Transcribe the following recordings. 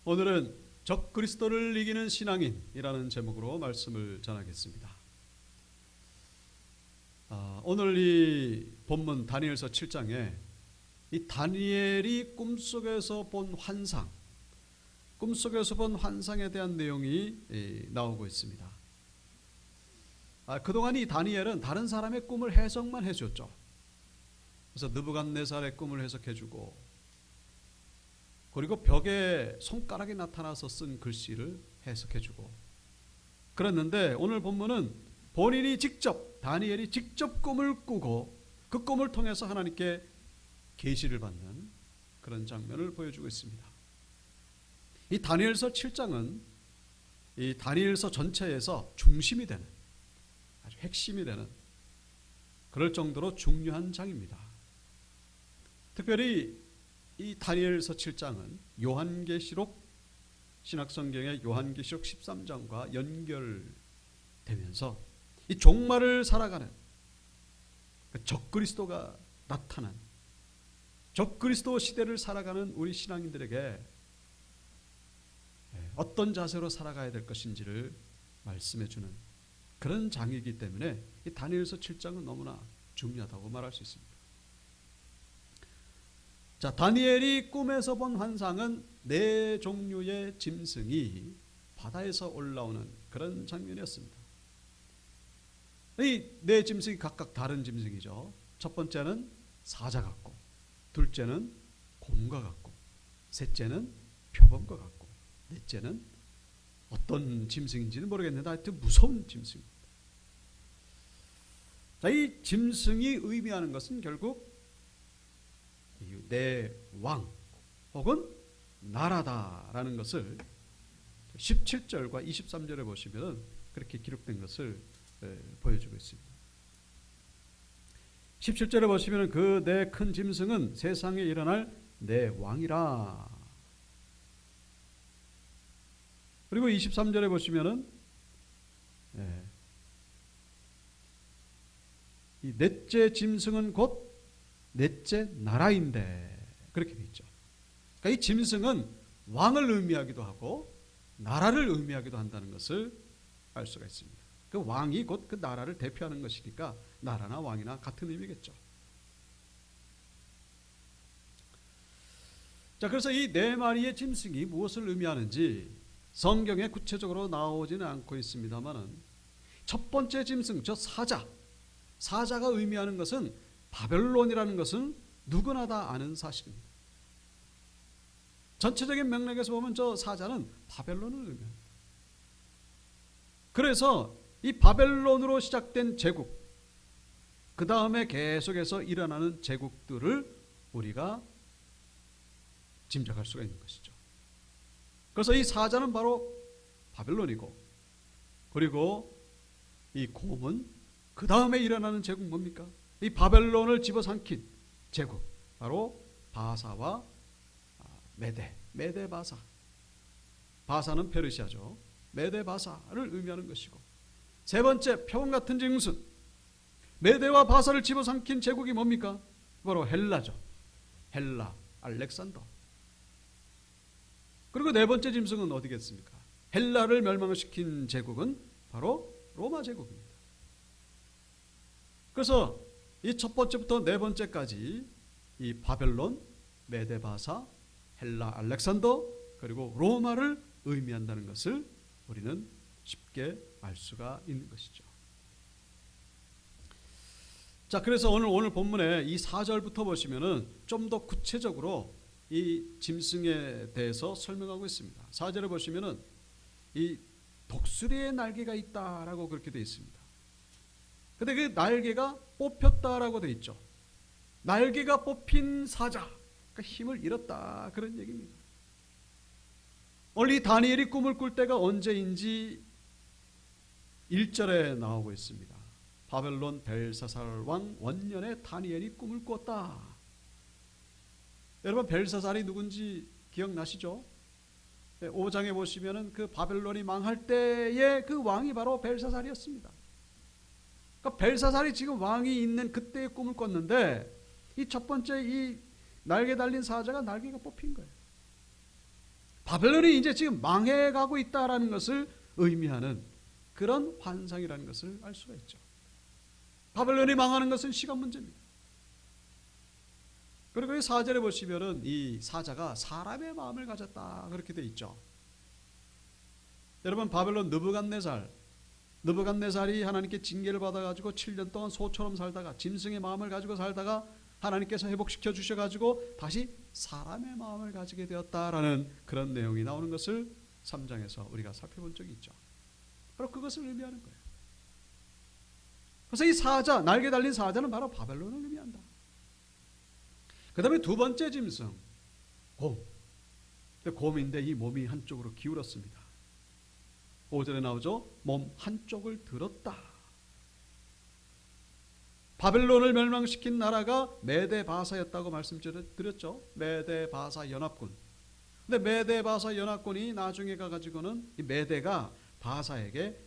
오늘은 적그리스도를 이기는 신앙인이라는 제목으로 말씀을 전하겠습니다. 오늘 이 본문 다니엘서 7장에 이 다니엘이 꿈속에서 본 환상, 꿈속에서 본 환상에 대한 내용이 나오고 있습니다. 그동안 이 다니엘은 다른 사람의 꿈을 해석만 해줬죠. 그래서 느부갓네살의 꿈을 해석해주고, 그리고 벽에 손가락이 나타나서 쓴 글씨를 해석해주고 그랬는데, 오늘 본문은 본인이 직접, 다니엘이 직접 꿈을 꾸고 그 꿈을 통해서 하나님께 계시를 받는 그런 장면을 보여주고 있습니다. 이 다니엘서 7장은 이 다니엘서 전체에서 중심이 되는, 아주 핵심이 되는, 그럴 정도로 중요한 장입니다. 특별히 이 다니엘서 7장은 요한계시록, 신약성경의 요한계시록 13장과 연결되면서 이 종말을 살아가는 적그리스도가 나타난, 적그리스도 시대를 살아가는 우리 신앙인들에게 어떤 자세로 살아가야 될 것인지를 말씀해주는 그런 장이기 때문에 이 다니엘서 7장은 너무나 중요하다고 말할 수 있습니다. 자, 다니엘이 꿈에서 본 환상은 네 종류의 짐승이 바다에서 올라오는 그런 장면이었습니다. 이 네 짐승이 각각 다른 짐승이죠. 첫 번째는 사자 같고, 둘째는 곰과 같고, 셋째는 표범과 같고, 넷째는 어떤 짐승인지는 모르겠는데 하여튼 무서운 짐승입니다. 자, 이 짐승이 의미하는 것은 결국 내 왕 혹은 나라다라는 것을 17절과 23절에 보시면 그렇게 기록된 것을 보여주고 있습니다. 17절에 보시면 그 내 큰 짐승은 세상에 일어날 내 왕이라. 그리고 23절에 보시면은 이 넷째 짐승은 곧 넷째 나라인데, 그렇게 되어 있죠. 그러니까 이 짐승은 왕을 의미하기도 하고 나라를 의미하기도 한다는 것을 알 수가 있습니다. 그 왕이 곧 그 나라를 대표하는 것이니까 나라나 왕이나 같은 의미겠죠. 자, 그래서 이 네 마리의 짐승이 무엇을 의미하는지 성경에 구체적으로 나오지는 않고 있습니다만은, 첫 번째 짐승, 저 사자가 의미하는 것은 바벨론이라는 것은 누구나 다 아는 사실입니다. 전체적인 맥락에서 보면 저 사자는 바벨론을 의미합니다. 그래서 이 바벨론으로 시작된 제국, 그 다음에 계속해서 일어나는 제국들을 우리가 짐작할 수가 있는 것이죠. 그래서 이 사자는 바로 바벨론이고, 그리고 이 곰은 그 다음에 일어나는 제국 뭡니까? 이 바벨론을 집어삼킨 제국, 바로 바사와 메데 바사. 바사는 페르시아죠. 메데 바사를 의미하는 것이고, 세 번째 표범 같은 짐승, 메데와 바사를 집어삼킨 제국이 뭡니까? 바로 헬라죠. 헬라, 알렉산더. 그리고 네 번째 짐승은 어디겠습니까? 헬라를 멸망시킨 제국은 바로 로마 제국입니다. 그래서 이 첫 번째부터 네 번째까지 이 바벨론, 메데바사, 헬라, 알렉산더, 그리고 로마를 의미한다는 것을 우리는 쉽게 알 수가 있는 것이죠. 자, 그래서 오늘 본문에 이 4절부터 보시면은 좀 더 구체적으로 이 짐승에 대해서 설명하고 있습니다. 4절에 보시면은 이 독수리의 날개가 있다라고 그렇게 되어 있습니다. 근데 그 날개가 뽑혔다라고 되어 있죠. 날개가 뽑힌 사자, 그러니까 힘을 잃었다, 그런 얘기입니다. 원래 다니엘이 꿈을 꿀 때가 언제인지 1절에 나오고 있습니다. 바벨론 벨사살 왕 원년에 다니엘이 꿈을 꿨다. 여러분, 벨사살이 누군지 기억나시죠? 5장에 보시면은 그 바벨론이 망할 때의 그 왕이 바로 벨사살이었습니다. 그러니까 벨사살이 지금 왕이 있는 그때의 꿈을 꿨는데, 이 첫 번째 이 날개 달린 사자가 날개가 뽑힌 거예요. 바벨론이 이제 지금 망해가고 있다라는 것을 의미하는 그런 환상이라는 것을 알 수가 있죠. 바벨론이 망하는 것은 시간 문제입니다. 그리고 이 4절에 보시면은 이 사자가 사람의 마음을 가졌다 그렇게 돼 있죠. 여러분, 바벨론 느부갓네살이 하나님께 징계를 받아가지고 7년 동안 소처럼 살다가 짐승의 마음을 가지고 살다가 하나님께서 회복시켜 주셔가지고 다시 사람의 마음을 가지게 되었다라는 그런 내용이 나오는 것을 3장에서 우리가 살펴본 적이 있죠. 바로 그것을 의미하는 거예요. 그래서 이 사자, 날개 달린 사자는 바로 바벨론을 의미한다. 그 다음에 두 번째 짐승, 곰. 곰인데 이 몸이 한쪽으로 기울었습니다. 5절에 나오죠. 몸 한쪽을 들었다. 바벨론을 멸망시킨 나라가 메데바사였다고 말씀드렸죠. 메데바사 연합군. 근데 메데바사 연합군이 나중에 가가지고는 이 메데가 바사에게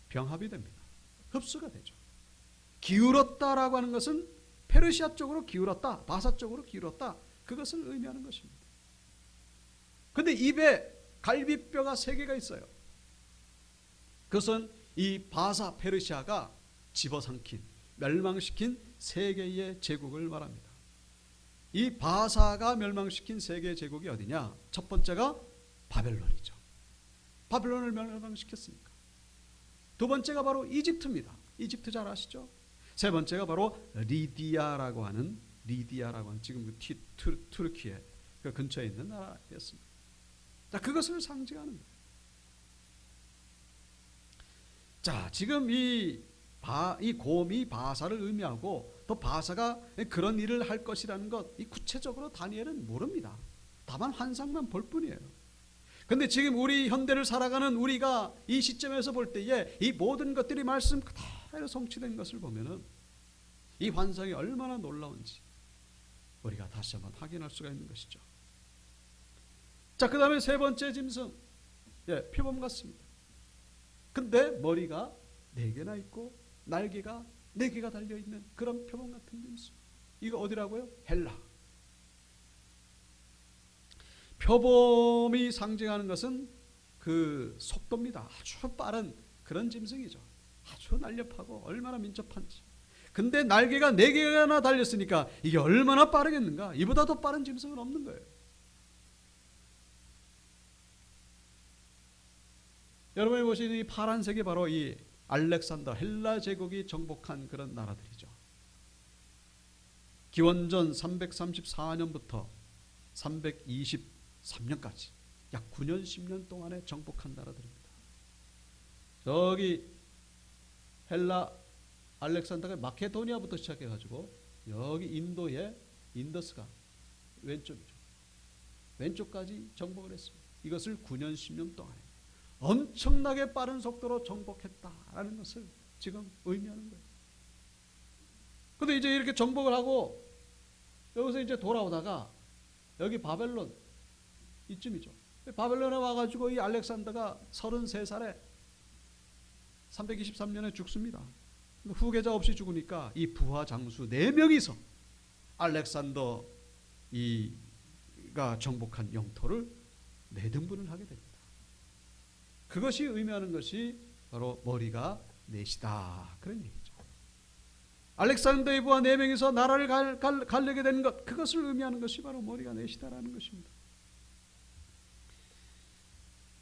병합이 됩니다. 흡수가 되죠. 기울었다라고 하는 것은 페르시아 쪽으로 기울었다, 바사 쪽으로 기울었다, 그것을 의미하는 것입니다. 근데 입에 갈비뼈가 3개가 있어요. 그것은 이 바사 페르시아가 집어삼킨, 멸망시킨 3개의 제국을 말합니다. 이 바사가 멸망시킨 3개의 제국이 어디냐? 첫 번째가 바벨론이죠. 바벨론을 멸망시켰으니까. 두 번째가 바로 이집트입니다. 이집트 잘 아시죠? 세 번째가 바로 리디아라고 하는 지금 투르키의 그 근처에 있는 나라였습니다. 자, 그것을 상징하는 거예요. 자, 지금 이 곰이 바사를 의미하고 또 바사가 그런 일을 할 것이라는 것, 이 구체적으로 다니엘은 모릅니다. 다만 환상만 볼 뿐이에요. 근데 지금 우리 현대를 살아가는 우리가 이 시점에서 볼 때에 이 모든 것들이 말씀 그대로 성취된 것을 보면은 이 환상이 얼마나 놀라운지 우리가 다시 한번 확인할 수가 있는 것이죠. 자, 그 다음에 세 번째 짐승, 표범 같습니다. 근데 머리가 4개나 있고 날개가 4개가 달려있는 그런 표범 같은 짐승. 이거 어디라고요? 헬라. 표범이 상징하는 것은 그 속도입니다. 아주 빠른 그런 짐승이죠. 아주 날렵하고 얼마나 민첩한지. 근데 날개가 4개나 달렸으니까 이게 얼마나 빠르겠는가? 이보다 더 빠른 짐승은 없는 거예요. 여러분이 보시는 이 파란색이 바로 이 알렉산더 헬라 제국이 정복한 그런 나라들이죠. 기원전 334년부터 323년까지 약 9년 10년 동안에 정복한 나라들입니다. 저기 헬라 알렉산더가 마케도니아부터 시작해가지고 여기 인도의 인더스강 왼쪽이죠. 왼쪽까지 정복을 했습니다. 이것을 9년 10년 동안에 엄청나게 빠른 속도로 정복했다라는 것을 지금 의미하는 거예요. 근데 이제 이렇게 정복을 하고 여기서 이제 돌아오다가 여기 바벨론 이쯤이죠. 바벨론에 와가지고 이 알렉산더가 33살에 323년에 죽습니다. 후계자 없이 죽으니까 이 부하 장수 4명이서 알렉산더 이가 정복한 영토를 내등분을 하게 됩니다. 그것이 의미하는 것이 바로 머리가 넷이다, 그런 얘기죠. 알렉산더의 부하 4명이서 나라를 가려게 된 것, 그것을 의미하는 것이 바로 머리가 넷이다라는 것입니다.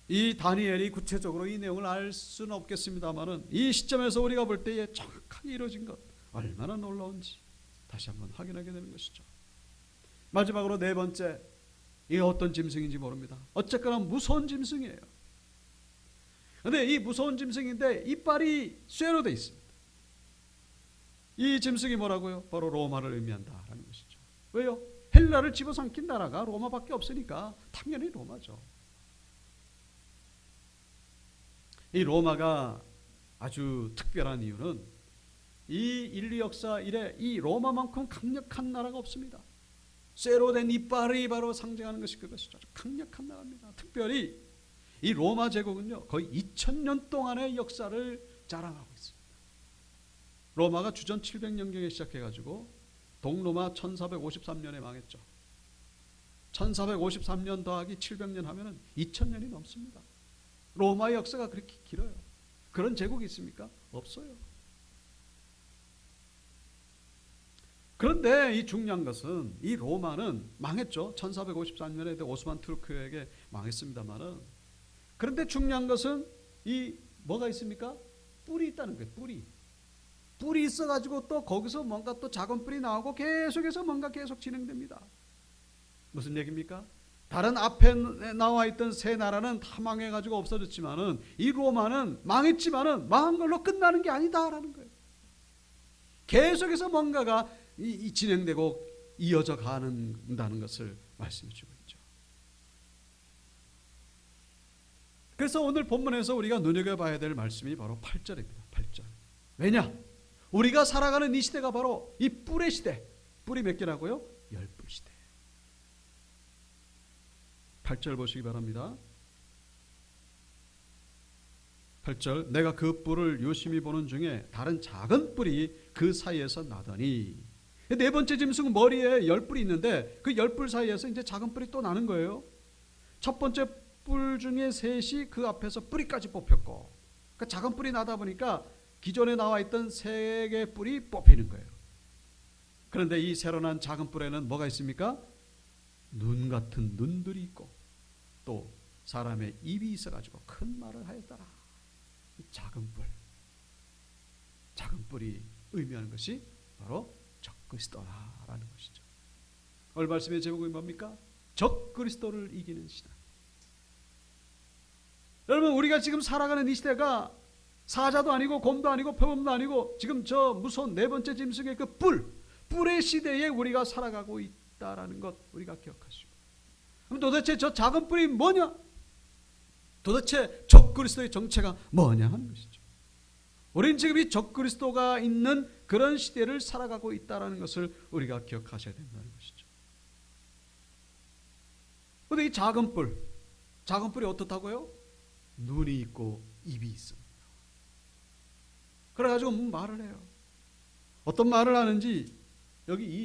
이 다니엘이 구체적으로 이 내용을 알 수는 없겠습니다만은 이 시점에서 우리가 볼 때에 정확하게 이루어진 것, 얼마나 놀라운지 다시 한번 확인하게 되는 것이죠. 마지막으로 4번째, 이게 어떤 짐승인지 모릅니다. 어쨌거나 무서운 짐승이에요. 그런데 이 무서운 짐승인데 이빨이 쇠로 되어 있습니다. 이 짐승이 뭐라고요? 바로 로마를 의미한다라는 것이죠. 왜요? 헬라를 집어삼킨 나라가 로마밖에 없으니까 당연히 로마죠. 이 로마가 아주 특별한 이유는 이 인류 역사 이래 이 로마만큼 강력한 나라가 없습니다. 쇠로 된 이빨이 바로 상징하는 것이 그것이죠. 아주 강력한 나라입니다. 특별히 이 로마 제국은요, 거의 2000년 동안의 역사를 자랑하고 있습니다. 로마가 주전 700년경에 시작해가지고 동로마 1453년에 망했죠. 1453년 더하기 700년 하면은 2000년이 넘습니다. 로마의 역사가 그렇게 길어요. 그런 제국이 있습니까? 없어요. 그런데 이 중요한 것은 이 로마는 망했죠. 1453년에 오스만 투르크에게 망했습니다만은, 그런데 중요한 것은 이 뭐가 있습니까? 뿔이 있다는 거예요. 뿔이 있어가지고 또 거기서 뭔가 또 작은 뿔이 나오고 계속해서 뭔가 계속 진행됩니다. 무슨 얘기입니까? 다른 앞에 나와 있던 세 나라는 다 망해가지고 없어졌지만은 이 로마는 망했지만은 망한 걸로 끝나는 게 아니다라는 거예요. 계속해서 뭔가가 진행되고 이어져 가는다는 것을 말씀해 주고 있죠. 그래서 오늘 본문에서 우리가 눈여겨봐야 될 말씀이 바로 8절입니다. 8절. 왜냐? 우리가 살아가는 이 시대가 바로 이 뿔의 시대. 뿔이 몇 개라고요? 10뿔 시대. 8절 보시기 바랍니다. 8절. 내가 그 뿔을 유심히 보는 중에 다른 작은 뿔이 그 사이에서 나더니, 네 번째 짐승은 머리에 10뿔이 있는데 그 10뿔 사이에서 이제 작은 뿔이 또 나는 거예요. 첫 번째 뿔 중에 셋이 그 앞에서 뿌리까지 뽑혔고, 그러니까 작은 뿔이 나다 보니까 기존에 나와 있던 3개의 뿔이 뽑히는 거예요. 그런데 이 새로 난 작은 뿔에는 뭐가 있습니까? 눈 같은 눈들이 있고 또 사람의 입이 있어가지고 큰 말을 하였더라. 작은 뿔이 의미하는 것이 바로 적그리스도라는 것이죠. 오늘 말씀의 제목이 뭡니까? 적그리스도를 이기는 시대. 여러분, 우리가 지금 살아가는 이 시대가 사자도 아니고 곰도 아니고 표범도 아니고 지금 저 무서운 네 번째 짐승의 그 뿔의 시대에 우리가 살아가고 있다라는 것 우리가 기억하시고, 그럼 도대체 저 작은 뿔이 뭐냐? 도대체 적그리스도의 정체가 뭐냐 하는 것이죠. 우리는 지금 이 적그리스도가 있는 그런 시대를 살아가고 있다는 것을 우리가 기억하셔야 된다는 것이죠. 그런데 이 작은 뿔이 어떻다고요? 눈이 있고 입이 있습니다. 그래가지고 말을 해요. 어떤 말을 하는지 여기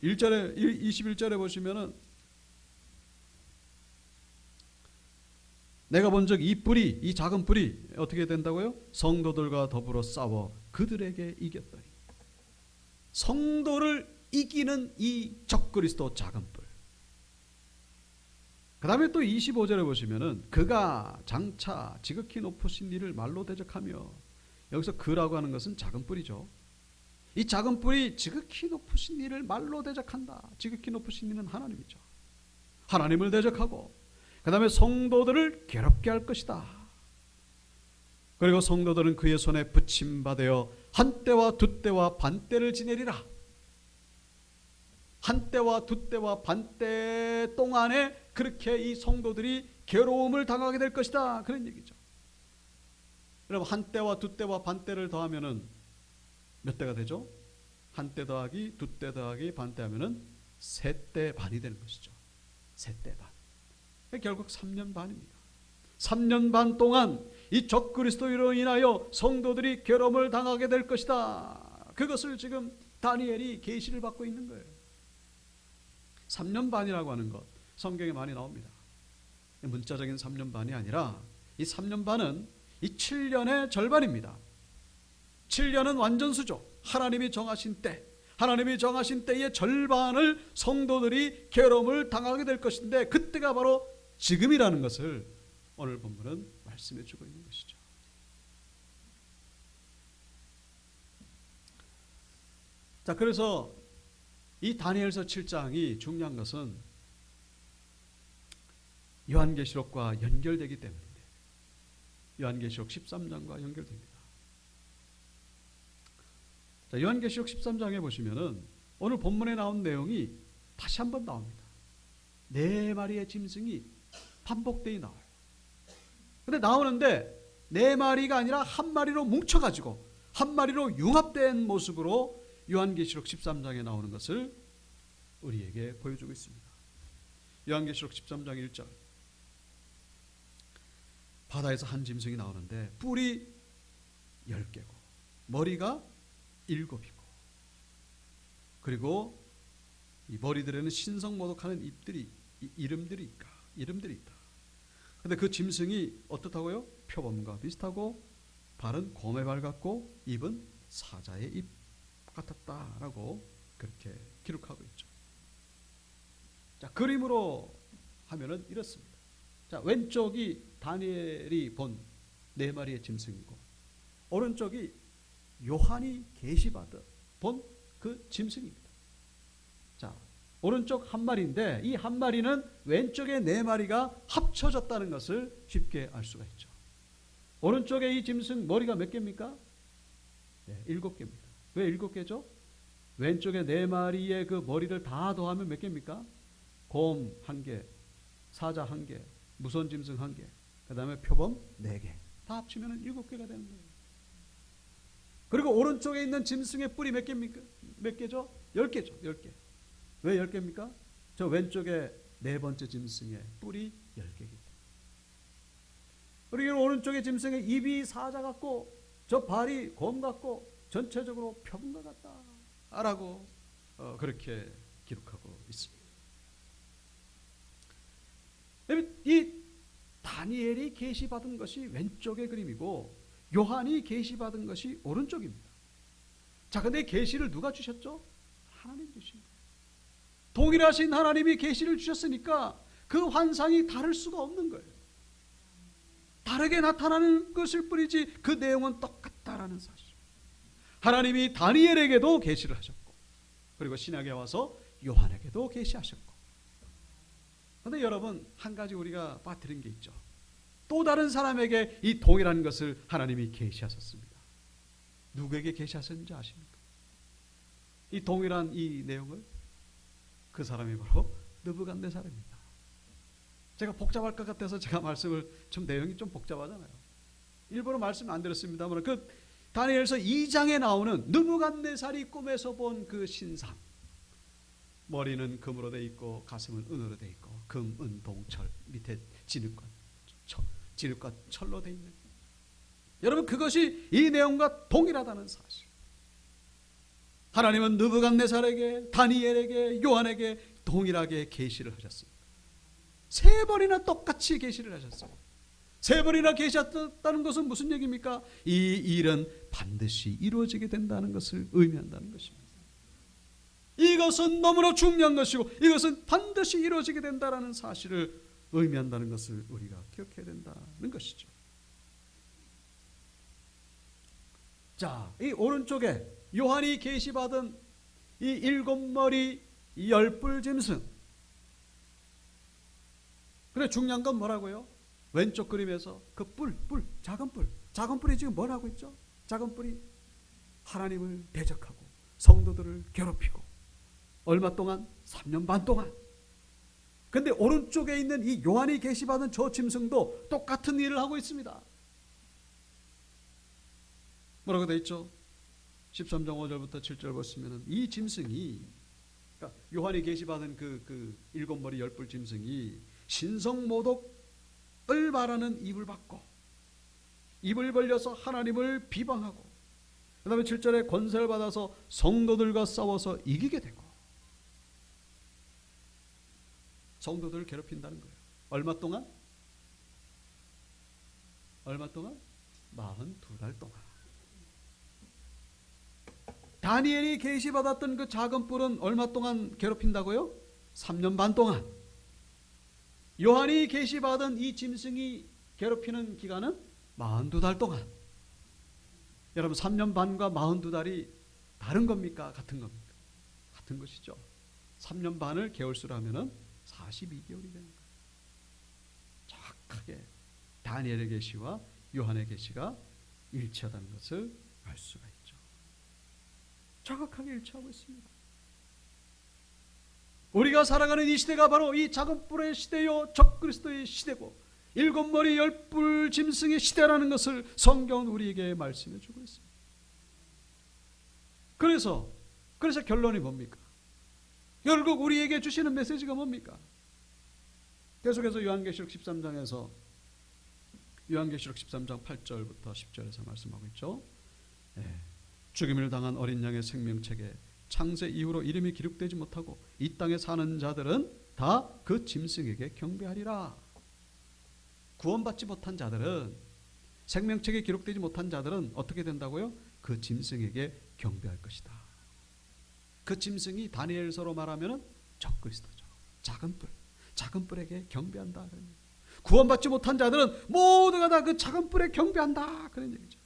21절에 보시면은, 내가 본 적 이 작은 뿔이 어떻게 된다고요? 성도들과 더불어 싸워 그들에게 이겼더니. 성도를 이기는 이 적그리스도 작은 뿔. 그 다음에 또 25절에 보시면은, 그가 장차 지극히 높으신 이를 말로 대적하며, 여기서 그라고 하는 것은 작은 뿔이죠. 이 작은 뿔이 지극히 높으신 이를 말로 대적한다. 지극히 높으신 이는 하나님이죠. 하나님을 대적하고 그 다음에 성도들을 괴롭게 할 것이다. 그리고 성도들은 그의 손에 붙임받아 한때와 두때와 반때를 지내리라. 한때와 두때와 반때 동안에 그렇게 이 성도들이 괴로움을 당하게 될 것이다. 그런 얘기죠. 여러분, 한때와 두때와 반때를 더하면은 몇 때가 되죠? 한때 더하기 두때 더하기 반때 하면은 3때 반이 되는 것이죠. 3때 반. 결국 3년 반입니다. 3년 반 동안 이 적그리스도로 인하여 성도들이 괴로움을 당하게 될 것이다. 그것을 지금 다니엘이 계시를 받고 있는 거예요. 3년 반이라고 하는 것 성경에 많이 나옵니다. 문자적인 3년 반이 아니라 이 3년 반은 이 7년의 절반입니다. 7년은 완전수죠. 하나님이 정하신 때, 하나님이 정하신 때의 절반을 성도들이 괴로움을 당하게 될 것인데, 그때가 바로 지금이라는 것을 오늘 본문은 말씀해 주고 있는 것이죠. 자, 그래서 이 다니엘서 7장이 중요한 것은 요한계시록과 연결되기 때문인데, 요한계시록 13장과 연결됩니다. 자, 요한계시록 13장에 보시면은 오늘 본문에 나온 내용이 다시 한번 나옵니다. 4마리의 짐승이 반복되어 나와요. 근데 나오는데 4마리가 아니라 1마리로 뭉쳐가지고 1마리로 융합된 모습으로 요한계시록 13장에 나오는 것을 우리에게 보여주고 있습니다. 요한계시록 13장 1절. 바다에서 한 짐승이 나오는데 뿔이 10개고 머리가 7이고 그리고 이 머리들에는 신성모독하는 이름들이 있다. 근데 그 짐승이 어떻다고요? 표범과 비슷하고 발은 곰의 발 같고 입은 사자의 입 같았다라고 그렇게 기록하고 있죠. 자, 그림으로 하면은 이렇습니다. 자, 왼쪽이 다니엘이 본 네 마리의 짐승이고 오른쪽이 요한이 계시받아 본 그 짐승입니다. 자, 오른쪽 한 마리인데 이 한 마리는 왼쪽의 네 마리가 합쳐졌다는 것을 쉽게 알 수가 있죠. 오른쪽에 이 짐승 머리가 몇 개입니까? 네, 7개입니다. 왜 7개죠? 왼쪽에 네 마리의 그 머리를 다 더하면 몇 개입니까? 곰 1개, 사자 1개, 무선 짐승 1개, 그 다음에 표범 4개. 다 합치면 7개가 되는 거예요. 그리고 오른쪽에 있는 짐승의 뿔이 몇 개입니까? 몇 개죠? 10개죠. 10개. 왜 10개입니까? 저 왼쪽에 네 번째 짐승의 뿔이 10개이기 때문에. 그리고 오른쪽에 짐승의 입이 사자 같고 저 발이 곰 같고 전체적으로 표범과 같다 라고 그렇게 기록하고 있습니다. 이 다니엘이 계시받은 것이 왼쪽의 그림이고 요한이 계시받은 것이 오른쪽입니다. 자, 근데 계시를 누가 주셨죠? 하나님 주신 거예요. 동일하신 하나님이 계시를 주셨으니까 그 환상이 다를 수가 없는 거예요. 다르게 나타나는 것일 뿐이지 그 내용은 똑같다라는 사실. 하나님이 다니엘에게도 계시를 하셨고 그리고 신약에 와서 요한에게도 계시하셨고. 그런데 여러분, 한 가지 우리가 빠뜨린 게 있죠. 또 다른 사람에게 이 동일한 것을 하나님이 계시하셨습니다. 누구에게 계시하셨는지 아십니까? 이 동일한 이 내용을 그 사람이 바로 느부갓네살입니다. 제가 복잡할 것 같아서 제가 말씀을 좀 내용이 좀 복잡하잖아요. 일부러 말씀 안 드렸습니다만 그 다니엘서 2장에 나오는 느부갓네살이 꿈에서 본 그 신상, 머리는 금으로 돼 있고 가슴은 은으로 돼 있고 금, 은, 동, 철 밑에 진흙과 철로 돼 있는, 여러분 그것이 이 내용과 동일하다는 사실. 하나님은 느부갓네살에게, 다니엘에게, 요한에게 동일하게 계시를 하셨습니다. 3번이나 똑같이 계시를 하셨어요. 3번이나 계시했다는 것은 무슨 얘기입니까? 이 일은 반드시 이루어지게 된다는 것을 의미한다는 것입니다. 이것은 너무나 중요한 것이고 이것은 반드시 이루어지게 된다는 사실을 의미한다는 것을 우리가 기억해야 된다는 것이죠. 자, 이 오른쪽에 요한이 계시받은 이 7머리 10뿔 짐승. 그래, 중요한 건 뭐라고요? 왼쪽 그림에서 그 작은 뿔이 지금 뭘 하고 있죠? 작은 뿔이 하나님을 대적하고 성도들을 괴롭히고 얼마 동안? 3년 반 동안. 근데 오른쪽에 있는 이 요한이 계시받은 저 짐승도 똑같은 일을 하고 있습니다. 뭐라고 되어 있죠? 13장 5절부터 7절 보시면 이 짐승이, 그러니까 요한이 계시받은 그 7머리 10뿔 짐승이 신성모독을 말하는 입을 받고 입을 벌려서 하나님을 비방하고 그 다음에 7절에 권세를 받아서 성도들과 싸워서 이기게 되고 성도들을 괴롭힌다는 거예요. 얼마 동안? 42달 동안. 다니엘이 계시받았던 그 작은 뿔은 얼마 동안 괴롭힌다고요? 3년 반 동안. 요한이 계시받은 이 짐승이 괴롭히는 기간은 42달 동안. 여러분, 3년 반과 42달이 다른 겁니까? 같은 겁니까? 같은 것이죠. 3년 반을 개월수로 하면은 42개월이 되는 거예요. 정확하게 다니엘의 계시와 요한의 계시가 일치하다는 것을 알 수가 있죠. 정확하게 일치하고 있습니다. 우리가 살아가는 이 시대가 바로 이 작은 뿔의 시대요 적그리스도의 시대고 7머리 10뿔 짐승의 시대라는 것을 성경은 우리에게 말씀해 주고 있습니다. 그래서 결론이 뭡니까? 결국 우리에게 주시는 메시지가 뭡니까? 계속해서 요한계시록 13장에서 요한계시록 13장 8절부터 10절에서 말씀하고 있죠. 죽임을 당한 어린 양의 생명책에 창세 이후로 이름이 기록되지 못하고 이 땅에 사는 자들은 다 그 짐승에게 경배하리라. 구원받지 못한 자들은, 생명책에 기록되지 못한 자들은 어떻게 된다고요? 그 짐승에게 경배할 것이다. 그 짐승이 다니엘서로 말하면 적그리스도죠. 작은 뿔에게 경배한다. 구원받지 못한 자들은 모두가 다 그 작은 뿔에 경배한다. 그런 얘기죠.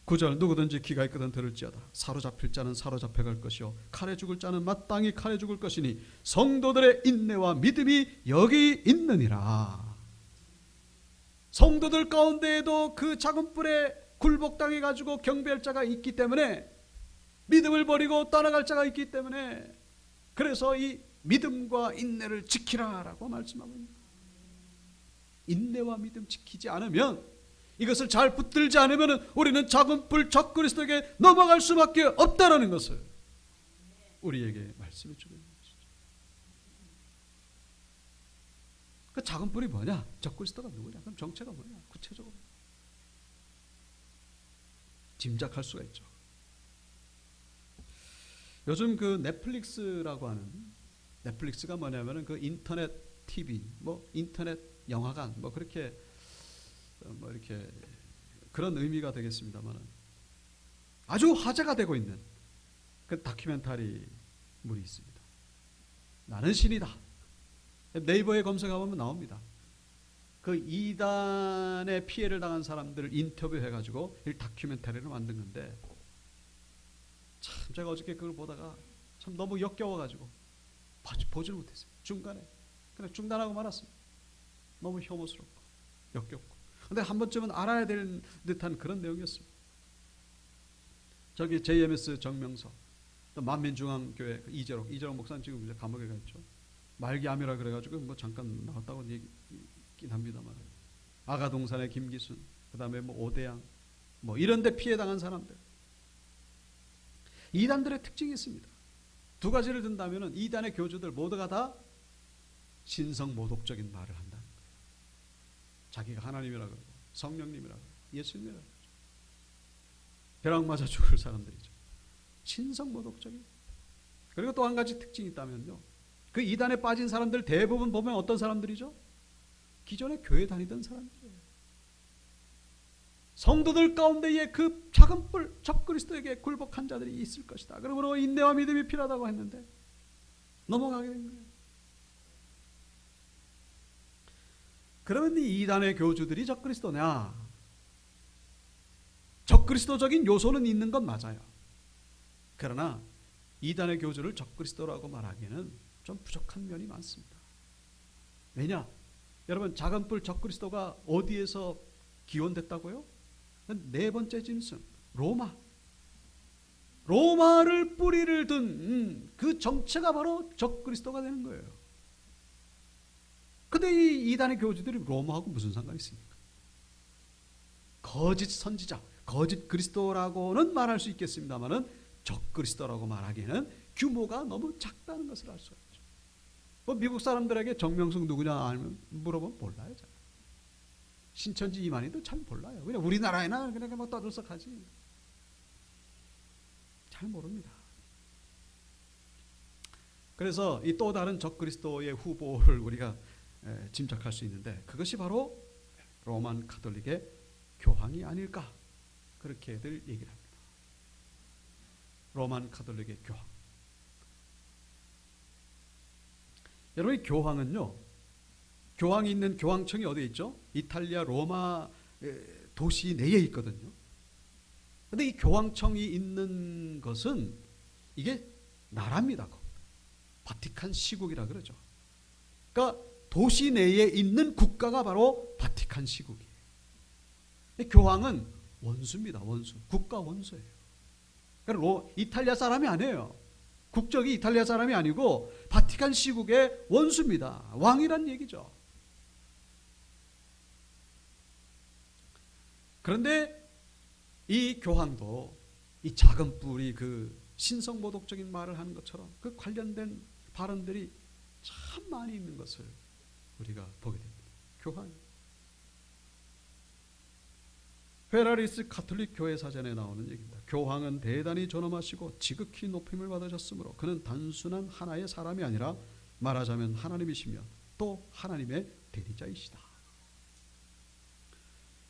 9절 누구든지 귀가 있거든 들을지어다. 사로잡힐 자는 사로잡혀갈 것이요 칼에 죽을 자는 마땅히 칼에 죽을 것이니 성도들의 인내와 믿음이 여기 있느니라. 성도들 가운데에도 그 작은 뿔에 굴복당해 가지고 경배할 자가 있기 때문에, 믿음을 버리고 떠나갈 자가 있기 때문에, 그래서 이 믿음과 인내를 지키라라고 말씀하고 있습니다. 인내와 믿음 지키지 않으면, 이것을 잘 붙들지 않으면 우리는 작은 뿔 적그리스도에게 넘어갈 수밖에 없다라는 것을 우리에게 말씀해 주고 있는 것이죠. 그 작은 뿔이 뭐냐? 적그리스도가 누구냐? 그럼 정체가 뭐냐? 구체적으로 짐작할 수가 있죠. 요즘 그 넷플릭스라고 하는, 넷플릭스가 뭐냐면은 그 인터넷 TV, 뭐 인터넷 영화관, 뭐 그렇게 뭐 이렇게 그런 의미가 되겠습니다만은, 아주 화제가 되고 있는 그 다큐멘터리물이 있습니다. 나는 신이다. 네이버에 검색해보면 나옵니다. 그 이단의 피해를 당한 사람들을 인터뷰해가지고 이 다큐멘터리를 만든 건데, 참 제가 어저께 그걸 보다가 참 너무 역겨워가지고 보지를 못했어요. 중간에 그냥 중단하고 말았습니다. 너무 혐오스럽고 역겹고. 근데 한 번쯤은 알아야 될 듯한 그런 내용이었습니다. 저기 JMS 정명서, 또 만민중앙교회 이재록 목사님 지금 이제 감옥에 가 있죠. 말기암이라 그래가지고 뭐 잠깐 나왔다고 얘기긴 합니다만, 아가동산의 김기순, 그 다음에 뭐 오대양, 뭐 이런데 피해 당한 사람들. 이단들의 특징이 있습니다. 두 가지를 든다면은 이단의 교주들 모두가 다 신성모독적인 말을 한다. 자기가 하나님이라 그러고 성령님이라 그러고 예수님이라 그러죠. 벼락 맞아 죽을 사람들이죠. 신성모독적인. 그리고 또 한 가지 특징이 있다면요, 그 이단에 빠진 사람들 대부분 보면 어떤 사람들이죠? 기존에 교회 다니던 사람들이에요. 성도들 가운데에 그 작은 뿔 적그리스도에게 굴복한 자들이 있을 것이다. 그러므로 인내와 믿음이 필요하다고 했는데 넘어가게 된 거예요. 그러면 이 이단의 교주들이 적그리스도냐? 적그리스도적인 요소는 있는 건 맞아요. 그러나 이단의 교주를 적그리스도라고 말하기에는 좀 부족한 면이 많습니다. 왜냐? 여러분, 작은 뿔 적그리스도가 어디에서 기원됐다고요? 네 번째 짐승, 로마를 뿌리를 둔 그 정체가 바로 적그리스도가 되는 거예요. 근데 이 이단의 교주들이 로마하고 무슨 상관이 있습니까? 거짓 선지자, 거짓 그리스도라고는 말할 수 있겠습니다만은 적그리스도라고 말하기에는 규모가 너무 작다는 것을 알 수가 있죠. 뭐 미국 사람들에게 정명석 누구냐 알면 물어보면 몰라요. 잘. 신천지 이만희도 잘 몰라요. 그냥 우리나라에나 그냥 막 떠들썩하지. 잘 모릅니다. 그래서 이 또 다른 적그리스도의 후보를 우리가 짐작할 수 있는데, 그것이 바로 로만 가톨릭의 교황이 아닐까, 그렇게들 얘기를 합니다. 로만 가톨릭의 교황. 여러분, 이 교황은요, 교황이 있는 교황청이 어디에 있죠? 이탈리아 로마 도시 내에 있거든요. 그런데 이 교황청이 있는 것은 이게 나라입니다. 바티칸 시국이라 그러죠. 그러니까 도시 내에 있는 국가가 바로 바티칸 시국이에요. 교황은 원수입니다. 원수. 국가 원수예요. 그러니까 이탈리아 사람이 아니에요. 국적이 이탈리아 사람이 아니고 바티칸 시국의 원수입니다. 왕이란 얘기죠. 그런데 이 교황도 이 작은 뿔이 그 신성모독적인 말을 하는 것처럼 그 관련된 발언들이 참 많이 있는 것을 우리가 보게 됩니다. 교황. 페라리스 가톨릭 교회 사전에 나오는 얘기입니다. 교황은 대단히 존엄하시고 지극히 높임을 받으셨으므로 그는 단순한 하나의 사람이 아니라 말하자면 하나님이시며 또 하나님의 대리자이시다.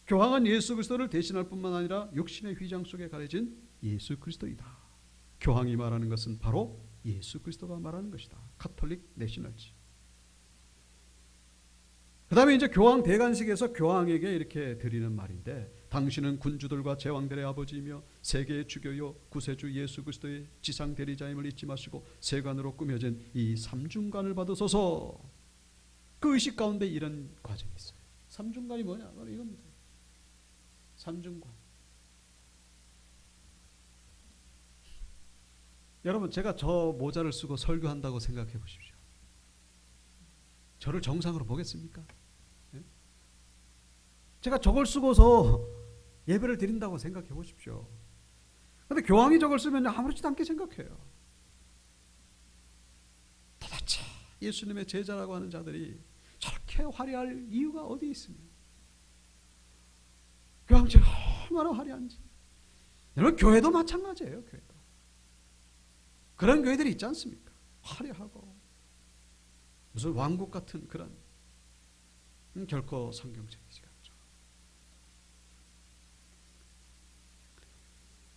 교황은 예수 그리스도를 대신할 뿐만 아니라 육신의 휘장 속에 가려진 예수 그리스도이다. 교황이 말하는 것은 바로 예수 그리스도가 말하는 것이다. 가톨릭 내셔널지. 그 다음에 이제 교황 대관식에서 교황에게 이렇게 드리는 말인데, 당신은 군주들과 제왕들의 아버지이며 세계의 주교요 구세주 예수 그리스도의 지상 대리자임을 잊지 마시고 세관으로 꾸며진 이 삼중관을 받으소서. 그 의식 가운데 이런 과정이 있어요. 삼중관이 뭐냐? 바로 이겁니다. 삼중관. 여러분, 제가 저 모자를 쓰고 설교한다고 생각해 보십시오. 저를 정상으로 보겠습니까? 제가 저걸 쓰고서 예배를 드린다고 생각해 보십시오. 그런데 교황이 저걸 쓰면 아무렇지도 않게 생각해요. 도대체 예수님의 제자라고 하는 자들이 저렇게 화려할 이유가 어디 있습니까? 교황처럼 얼마나 화려한지. 여러분, 교회도 마찬가지예요. 교회도 그런 교회들이 있지 않습니까? 화려하고 무슨 왕국 같은 그런 결코 성경적이지가 않죠.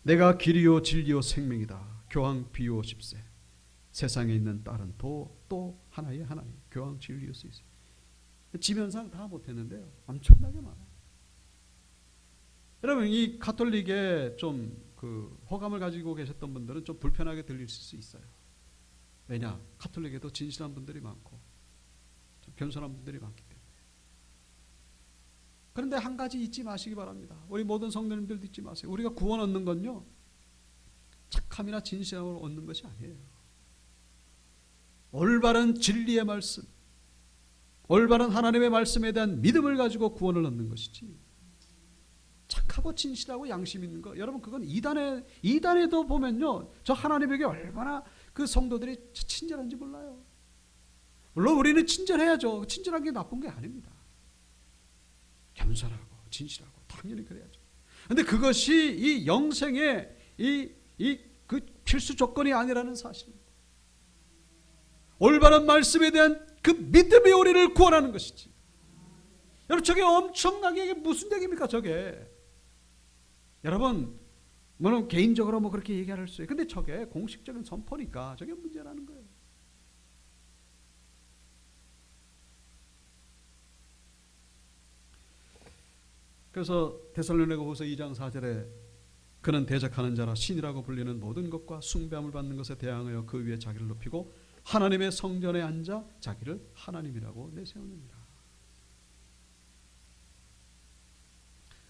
내가 길이요 진리요 생명이다. 교황 비오 10세. 세상에 있는 다른 또 하나의 하나님. 교황 진리요 쓰 있어요. 지면상 다 못했는데요. 엄청나게 많아요. 여러분, 이 가톨릭에 좀 그 호감을 가지고 계셨던 분들은 좀 불편하게 들릴 수 있어요. 왜냐? 가톨릭에도 진실한 분들이 많고 좀 겸손한 분들이 많기 때문에. 그런데 한 가지 잊지 마시기 바랍니다. 우리 모든 성도님들도 잊지 마세요. 우리가 구원 얻는 건요, 착함이나 진실함으로 얻는 것이 아니에요. 올바른 진리의 말씀, 올바른 하나님의 말씀에 대한 믿음을 가지고 구원을 얻는 것이지, 착하고 진실하고 양심 있는 거, 여러분, 그건 이단에도 보면요, 저 하나님에게 얼마나 그 성도들이 친절한지 몰라요. 물론 우리는 친절해야죠. 친절한 게 나쁜 게 아닙니다. 겸손하고 진실하고 당연히 그래야죠. 그런데 그것이 이 영생의 그 필수 조건이 아니라는 사실입니다. 올바른 말씀에 대한 그 믿음이 우리를 구원하는 것이지. 여러분, 저게 엄청나게, 이게 무슨 얘기입니까 저게? 여러분, 물론 개인적으로 뭐 그렇게 얘기할 수 있어요. 근데 저게 공식적인 선포니까 저게 문제라는 거예요. 그래서 데살로니가후서 2장 4절에 그는 대적하는 자라 신이라고 불리는 모든 것과 숭배함을 받는 것에 대항하여 그 위에 자기를 높이고 하나님의 성전에 앉아 자기를 하나님이라고 내세우느니라.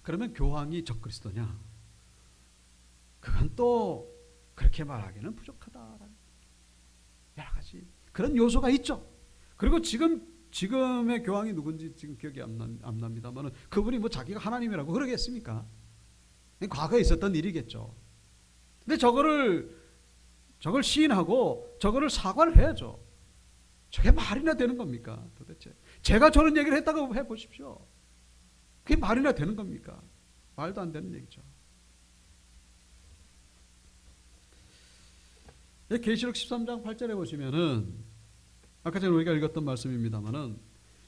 그러면 교황이 적그리스도냐? 그건 또 그렇게 말하기는 부족하다라는 여러 가지 그런 요소가 있죠. 그리고 지금의 교황이 누군지 지금 기억이 안 납니다만 그분이 뭐 자기가 하나님이라고 그러겠습니까? 과거에 있었던 일이겠죠. 근데 저걸 시인하고 저거를 사과를 해야죠. 저게 말이나 되는 겁니까? 도대체 제가 저런 얘기를 했다고 해보십시오. 그게 말이나 되는 겁니까? 말도 안 되는 얘기죠. 계시록 13장 8절에 보시면은 아까 전에 우리가 읽었던 말씀입니다만은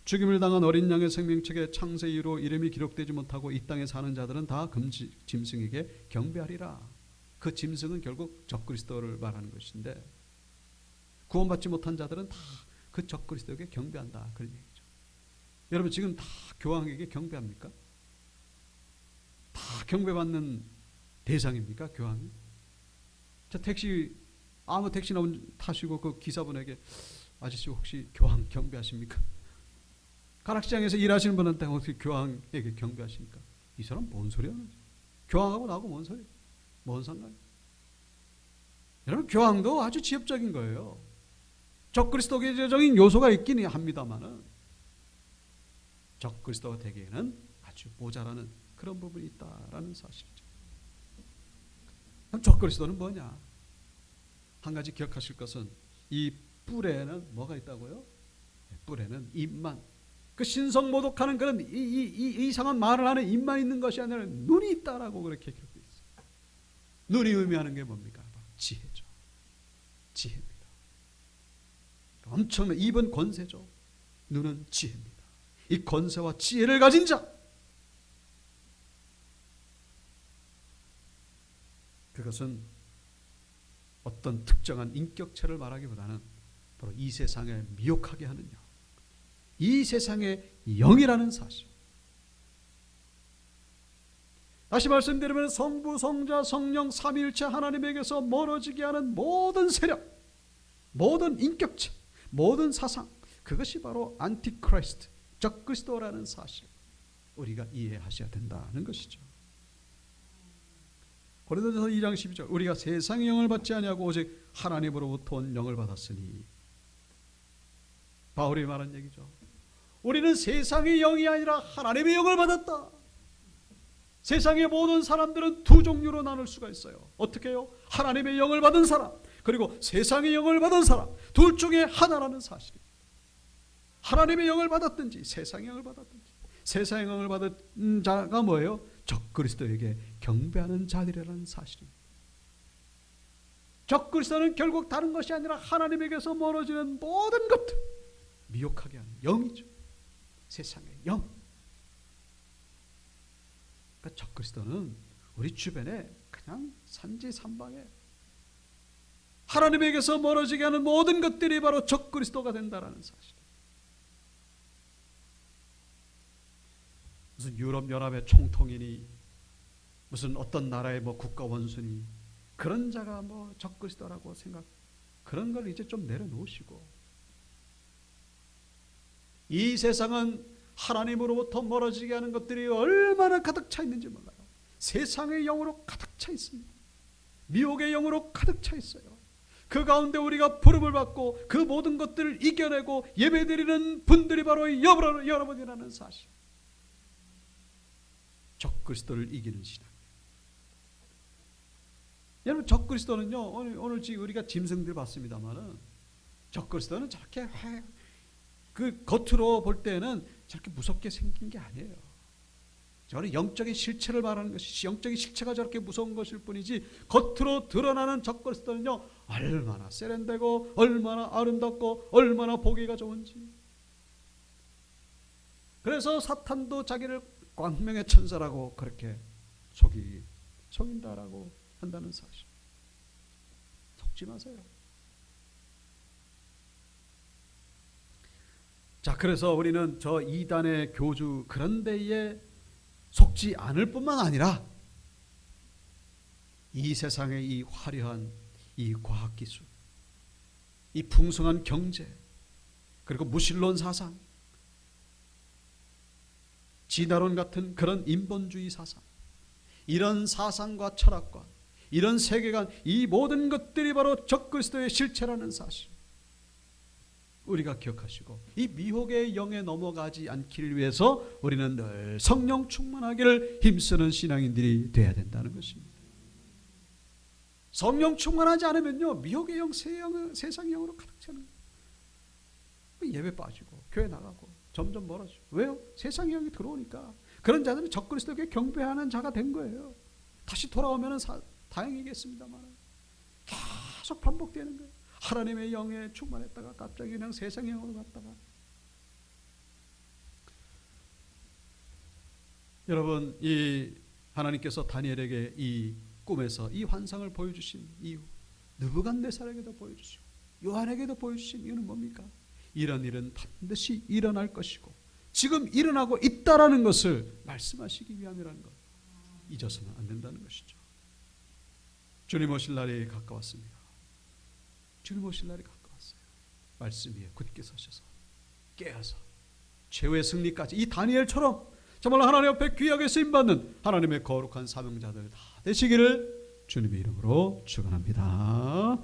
죽임을 당한 어린 양의 생명책에 창세 이후로 이름이 기록되지 못하고 이 땅에 사는 자들은 다 짐승에게 경배하리라. 그 짐승은 결국 적그리스도를 말하는 것인데 구원받지 못한 자들은 다 그 적그리스도에게 경배한다, 그런 얘기죠. 여러분, 지금 다 교황에게 경배합니까? 다 경배받는 대상입니까, 교황이? 저 아무 택시나 타시고 그 기사분에게 아저씨 혹시 교황 경배하십니까? 가락시장에서 일하시는 분한테 혹시 교황에게 경배하십니까? 이 사람 뭔 소리 하는 거지? 교황하고 나하고 뭔 소리? 뭔 상관이야? 여러분, 교황도 아주 지엽적인 거예요. 적그리스도적인 요소가 있긴 합니다만은 적그리스도가 되기에는 아주 모자라는 그런 부분이 있다라는 사실이죠. 그럼 적그리스도는 뭐냐? 한 가지 기억하실 것은 이 뿔에는 뭐가 있다고요? 뿔에는 입만, 그 신성모독하는 그런 이상한 말을 하는 입만 있는 것이 아니라 눈이 있다라고 그렇게 기록되어 있어요. 눈이 의미하는 게 뭡니까? 지혜죠. 지혜입니다. 엄청난 입은 권세죠. 눈은 지혜입니다. 이 권세와 지혜를 가진 자, 그것은 어떤 특정한 인격체를 말하기보다는 바로 이 세상에 미혹하게 하는 영, 이 세상의 영이라는 사실. 다시 말씀드리면 성부, 성자, 성령 삼위일체 하나님에게서 멀어지게 하는 모든 세력, 모든 인격체, 모든 사상, 그것이 바로 안티크리스트, 적그리스도라는 사실, 우리가 이해하셔야 된다는 것이죠. 고린도전서 2장 12절, 우리가 세상의 영을 받지 아니하고 오직 하나님으로부터 온 영을 받았으니, 바울이 말한 얘기죠. 우리는 세상의 영이 아니라 하나님의 영을 받았다. 세상의 모든 사람들은 두 종류로 나눌 수가 있어요. 어떻게 해요? 하나님의 영을 받은 사람, 그리고 세상의 영을 받은 사람, 둘 중에 하나라는 사실입니다. 하나님의 영을 받았든지 세상의 영을 받았든지, 세상의 영을 받은 자가 뭐예요? 적그리스도에게 경배하는 자들이라는 사실입니다. 적그리스도는 결국 다른 것이 아니라 하나님에게서 멀어지는 모든 것들 미혹하게 하는 영이죠. 세상의 영. 그러니까 적그리스도는 우리 주변에 그냥 산지산방에 하나님에게서 멀어지게 하는 모든 것들이 바로 적그리스도가 된다라는 사실. 무슨 유럽연합의 총통이니 무슨 어떤 나라의 국가 원수니 그런 자가 적그리스도라고 생각, 그런 걸 이제 좀 내려놓으시고, 이 세상은 하나님으로부터 멀어지게 하는 것들이 얼마나 가득 차 있는지 몰라요. 세상의 영으로 가득 차 있습니다. 미혹의 영으로 가득 차 있어요. 그 가운데 우리가 부름을 받고 그 모든 것들을 이겨내고 예배드리는 분들이 바로 여러분이라는 사실. 적그리스도를 이기는 신앙. 여러분, 적그리스도는요, 오늘 지금 우리가 짐승들 봤습니다만은, 적그리스도는 저렇게 그 겉으로 볼 때는 저렇게 무섭게 생긴 게 아니에요. 저는 영적인 실체를 말하는 것이, 영적인 실체가 저렇게 무서운 것일 뿐이지, 겉으로 드러나는 적그리스도는요, 얼마나 세련되고 얼마나 아름답고 얼마나 보기가 좋은지. 그래서 사탄도 자기를 광명의 천사라고 그렇게 속인다라고 한다는 사실. 속지 마세요. 자, 그래서 우리는 저 이단의 교주 그런 데에 속지 않을 뿐만 아니라 이 세상의 이 화려한 이 과학기술, 이 풍성한 경제, 그리고 무신론 사상, 진화론 같은 그런 인본주의 사상, 이런 사상과 철학과 이런 세계관, 이 모든 것들이 바로 적그리스도의 실체라는 사실 우리가 기억하시고, 이 미혹의 영에 넘어가지 않기를 위해서 우리는 늘 성령 충만하기를 힘쓰는 신앙인들이 돼야 된다는 것입니다. 성령 충만하지 않으면요, 미혹의 영, 세상의 영으로 가득 차는 거예요. 예배 빠지고 교회 나가고 점점 멀어지고. 왜요? 세상의 영이 들어오니까. 그런 자들은 적그리스도에게 경배하는 자가 된 거예요. 다시 돌아오면 다행이겠습니다만 계속 반복되는 거예요. 하나님의 영에 충만했다가 갑자기 그냥 세상의 영으로 갔다가. 여러분, 이 하나님께서 다니엘에게 이 꿈에서 이 환상을 보여주신 이유, 느부갓네살에게도 보여주시고 요한에게도 보여주신 이유는 뭡니까? 이런 일은 반드시 일어날 것이고 지금 일어나고 있다라는 것을 말씀하시기 위함이라는 것, 잊어서는 안 된다는 것이죠. 주님 오실 날이 가까웠습니다. 주님 오실 날이 가까웠어요. 말씀 위에 굳게 서셔서 깨어서 최후의 승리까지 이 다니엘처럼 정말 하나님 앞에 귀하게 쓰임받는 하나님의 거룩한 사명자들 다 되시기를 주님의 이름으로 축원합니다.